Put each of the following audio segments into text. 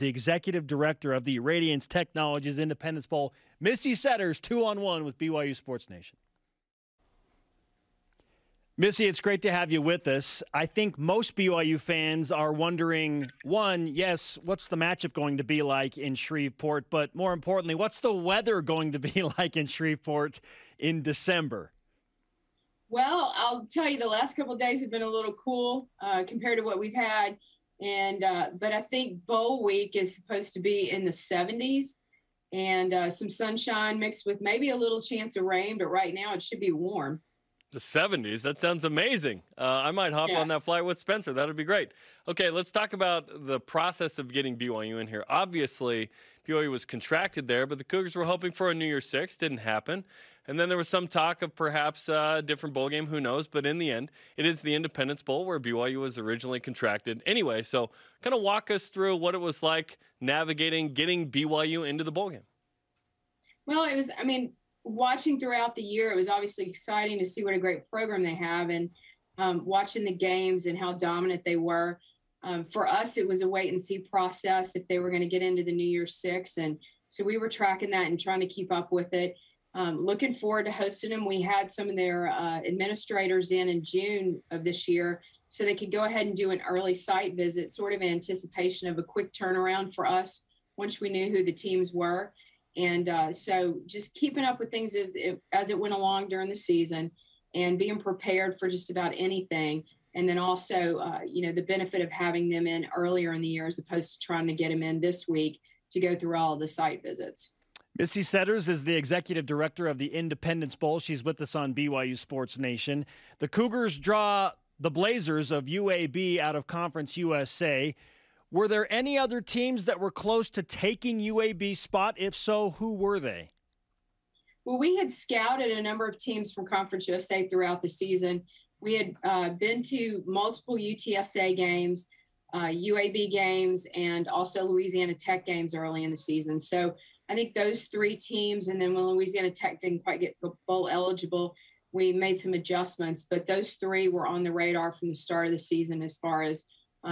the executive director of the Radiance Technologies Independence Bowl Missy Setters 2-on-1 with BYU Sports Nation. Missy, it's great to have you with us. I think most BYU fans are wondering, one, yes, what's the matchup going to be like in Shreveport? But more importantly, what's the weather going to be like in Shreveport in December? Well, I'll tell you, the last couple of days have been a little cool compared to what we've had. But I think bowl week is supposed to be in the 70s and some sunshine mixed with maybe a little chance of rain. But right now it should be warm. The 70s? That sounds amazing. I might hop on that flight with Spencer. That would be great. Okay, let's talk about the process of getting BYU in here. Obviously, BYU was contracted there, but the Cougars were hoping for a New Year's Six. Didn't happen. And then there was some talk of perhaps a different bowl game. Who knows? But in the end, it is the Independence Bowl where BYU was originally contracted. Anyway, so kind of walk us through what it was like navigating, getting BYU into the bowl game. Well, it was, watching throughout the year, it was obviously exciting to see what a great program they have, and watching the games and how dominant they were. For us, it was a wait and see process if they were going to get into the New Year's Six. And so we were tracking that and trying to keep up with it. Looking forward to hosting them. We had some of their administrators in June of this year so they could go ahead and do an early site visit, sort of in anticipation of a quick turnaround for us once we knew who the teams were. And so just keeping up with things as it went along during the season and being prepared for just about anything. And then also, the benefit of having them in earlier in the year as opposed to trying to get them in this week to go through all of the site visits. Missy Setters is the executive director of the Independence Bowl. She's with us on BYU Sports Nation. The Cougars draw the Blazers of UAB out of Conference USA. Were there any other teams that were close to taking UAB's spot? If so, who were they? Well, we had scouted a number of teams from Conference USA throughout the season. We had been to multiple UTSA games, UAB games, and also Louisiana Tech games early in the season. So I think those three teams, and then when Louisiana Tech didn't quite get bowl eligible, we made some adjustments. But those three were on the radar from the start of the season as far as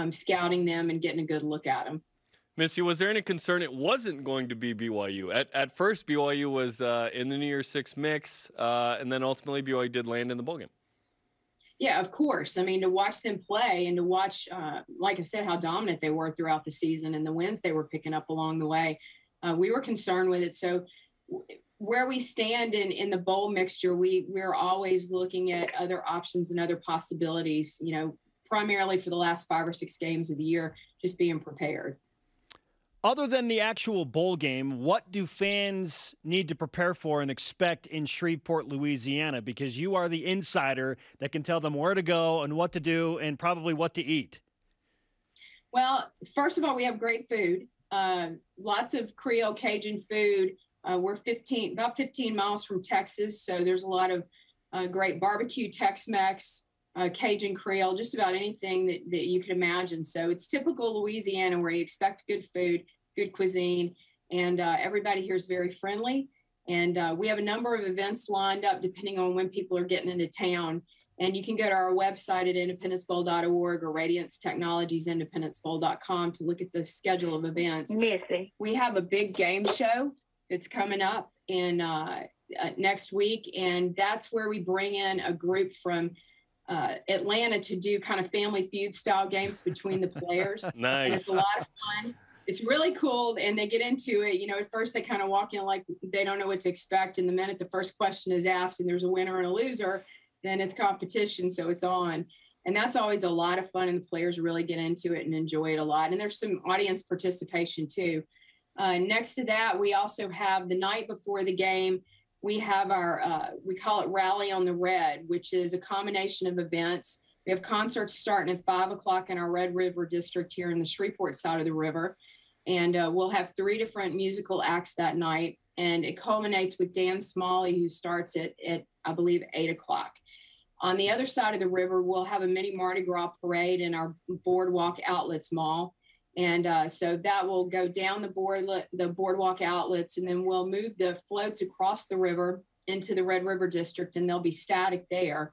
scouting them and getting a good look at them. Missy, was there any concern it wasn't going to be BYU? At first, BYU was in the New Year's Six mix, and then ultimately BYU did land in the bowl game. Yeah, of course. To watch them play and to watch, like I said, how dominant they were throughout the season and the wins they were picking up along the way, we were concerned with it. So where we stand in the bowl mixture, we're always looking at other options and other possibilities, primarily for the last 5 or 6 games of the year, just being prepared. Other than the actual bowl game, what do fans need to prepare for and expect in Shreveport, Louisiana? Because you are the insider that can tell them where to go and what to do and probably what to eat. Well, first of all, we have great food. Lots of Creole Cajun food. We're about 15 miles from Texas, so there's a lot of great barbecue, Tex-Mex, Cajun Creole, just about anything that you can imagine. So it's typical Louisiana where you expect good food, good cuisine, and everybody here is very friendly. And we have a number of events lined up depending on when people are getting into town. And you can go to our website at independencebowl.org or Radiance Technologies independencebowl.com to look at the schedule of events. Missy. We have a big game show that's coming up in next week, and that's where we bring in a group from Atlanta to do kind of Family Feud style games between the players. Nice. And it's a lot of fun. It's really cool, and they get into it. At first they kind of walk in like they don't know what to expect, and the minute the first question is asked and there's a winner and a loser, then it's competition, so it's on. And that's always a lot of fun, and the players really get into it and enjoy it a lot. And there's some audience participation too. Next to that, we also have the night before the game, we have our, we call it Rally on the Red, which is a combination of events. We have concerts starting at 5 o'clock in our Red River district here in the Shreveport side of the river. And we'll have 3 different musical acts that night. And it culminates with Dan Smalley, who starts at I believe, 8 o'clock. On the other side of the river, we'll have a mini Mardi Gras parade in our Boardwalk Outlets Mall. And so that will go down the boardwalk outlets, and then we'll move the floats across the river into the Red River District, and they'll be static there.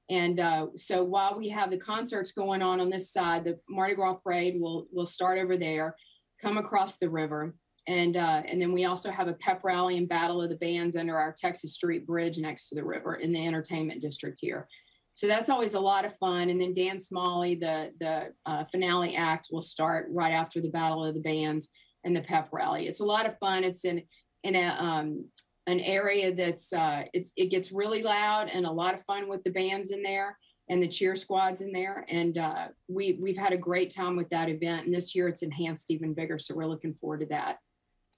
And so while we have the concerts going on this side, the Mardi Gras parade will start over there, come across the river. And then we also have a pep rally and battle of the bands under our Texas Street Bridge next to the river in the entertainment district here. So that's always a lot of fun. And then Dan Smalley, the finale act, will start right after the battle of the bands and the pep rally. It's a lot of fun. It's in an area that's it gets really loud and a lot of fun with the bands in there and the cheer squads in there. And we've had a great time with that event. And this year it's enhanced even bigger. So we're looking forward to that.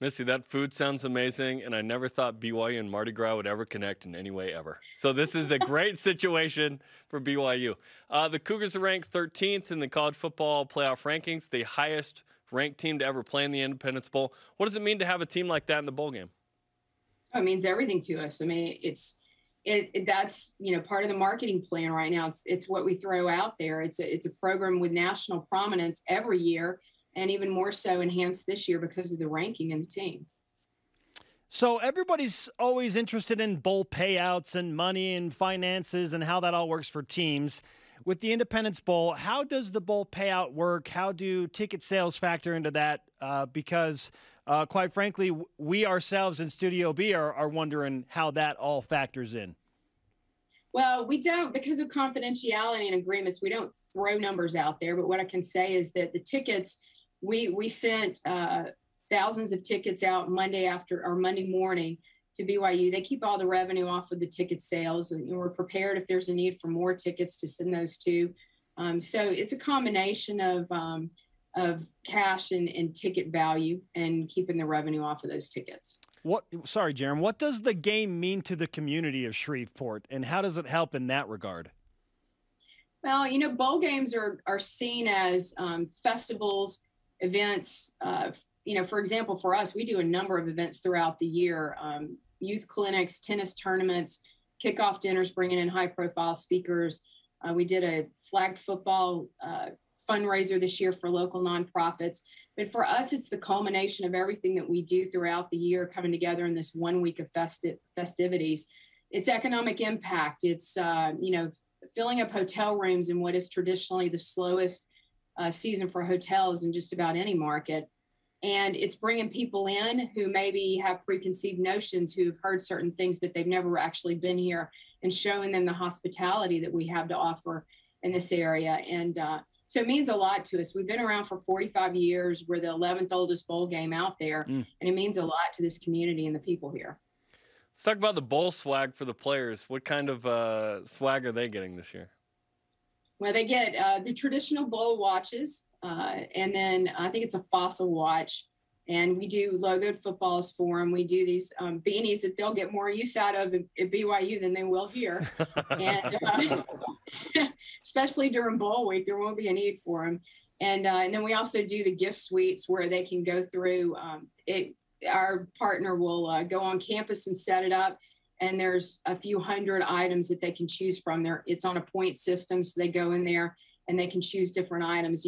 Missy, that food sounds amazing, and I never thought BYU and Mardi Gras would ever connect in any way ever. So this is a great situation for BYU. The Cougars are ranked 13th in the college football playoff rankings, the highest ranked team to ever play in the Independence Bowl. What does it mean to have a team like that in the bowl game? Oh, it means everything to us. I mean, that's part of the marketing plan right now. It's what we throw out there. It's a program with national prominence every year, and even more so enhanced this year because of the ranking in the team. So everybody's always interested in bowl payouts and money and finances and how that all works for teams. With the Independence Bowl, how does the bowl payout work? How do ticket sales factor into that? Because quite frankly, we ourselves in Studio B are wondering how that all factors in. Well, we don't, because of confidentiality and agreements, we don't throw numbers out there. But what I can say is that the tickets, we sent thousands of tickets out Monday morning to BYU. They keep all the revenue off of the ticket sales, and we're prepared if there's a need for more tickets to send those to. So it's a combination of cash and ticket value and keeping the revenue off of those tickets. Sorry, Jerem, what does the game mean to the community of Shreveport, and how does it help in that regard? Well, bowl games are seen as festivals, events. For example, for us, we do a number of events throughout the year, youth clinics, tennis tournaments, kickoff dinners, bringing in high-profile speakers. We did a flag football fundraiser this year for local nonprofits. But for us, it's the culmination of everything that we do throughout the year coming together in this 1 week of festivities. It's economic impact. It's, filling up hotel rooms in what is traditionally the slowest season for hotels in just about any market. And it's bringing people in who maybe have preconceived notions, who've heard certain things, but they've never actually been here, and showing them the hospitality that we have to offer in this area. And so it means a lot to us. We've been around for 45 years. We're the 11th oldest bowl game out there, and it means a lot to this community and the people here. Let's talk about the bowl swag for the players. What kind of swag are they getting this year? Well, they get the traditional bowl watches, and then I think it's a fossil watch. And we do logoed footballs for them. We do these beanies that they'll get more use out of at BYU than they will here. And especially during bowl week, there won't be a need for them. And then we also do the gift suites where they can go through it. Our partner will go on campus and set it up. And there's a few hundred items that they can choose from there. It's on a point system. So they go in there and they can choose different items.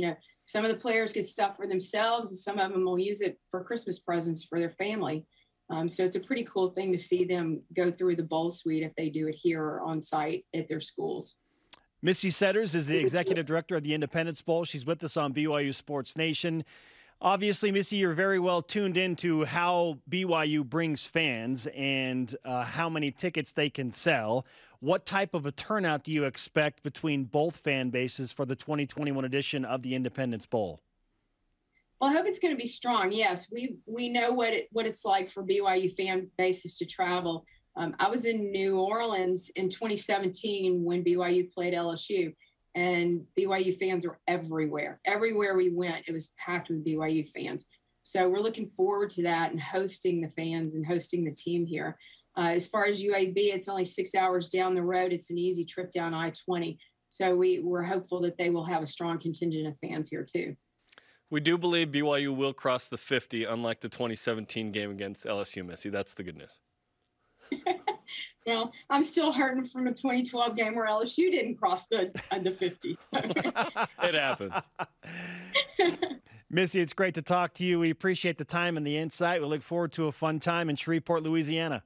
Some of the players get stuff for themselves, and some of them will use it for Christmas presents for their family. So it's a pretty cool thing to see them go through the bowl suite if they do it here or on site at their schools. Missy Setters is the executive director of the Independence Bowl. She's with us on BYU Sports Nation. Obviously, Missy, you're very well tuned into how BYU brings fans and how many tickets they can sell. What type of a turnout do you expect between both fan bases for the 2021 edition of the Independence Bowl? Well, I hope it's going to be strong. Yes, we know what it's like for BYU fan bases to travel. I was in New Orleans in 2017 when BYU played LSU, and BYU fans were everywhere. Everywhere we went, it was packed with BYU fans. So we're looking forward to that and hosting the fans and hosting the team here. As far as UAB, it's only 6 hours down the road. It's an easy trip down I-20. So we're hopeful that they will have a strong contingent of fans here too. We do believe BYU will cross the 50, unlike the 2017 game against LSU, Missy. That's the good news. Well, I'm still hurting from the 2012 game where LSU didn't cross the 50. It happens. Missy, it's great to talk to you. We appreciate the time and the insight. We look forward to a fun time in Shreveport, Louisiana.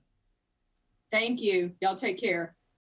Thank you. Y'all take care.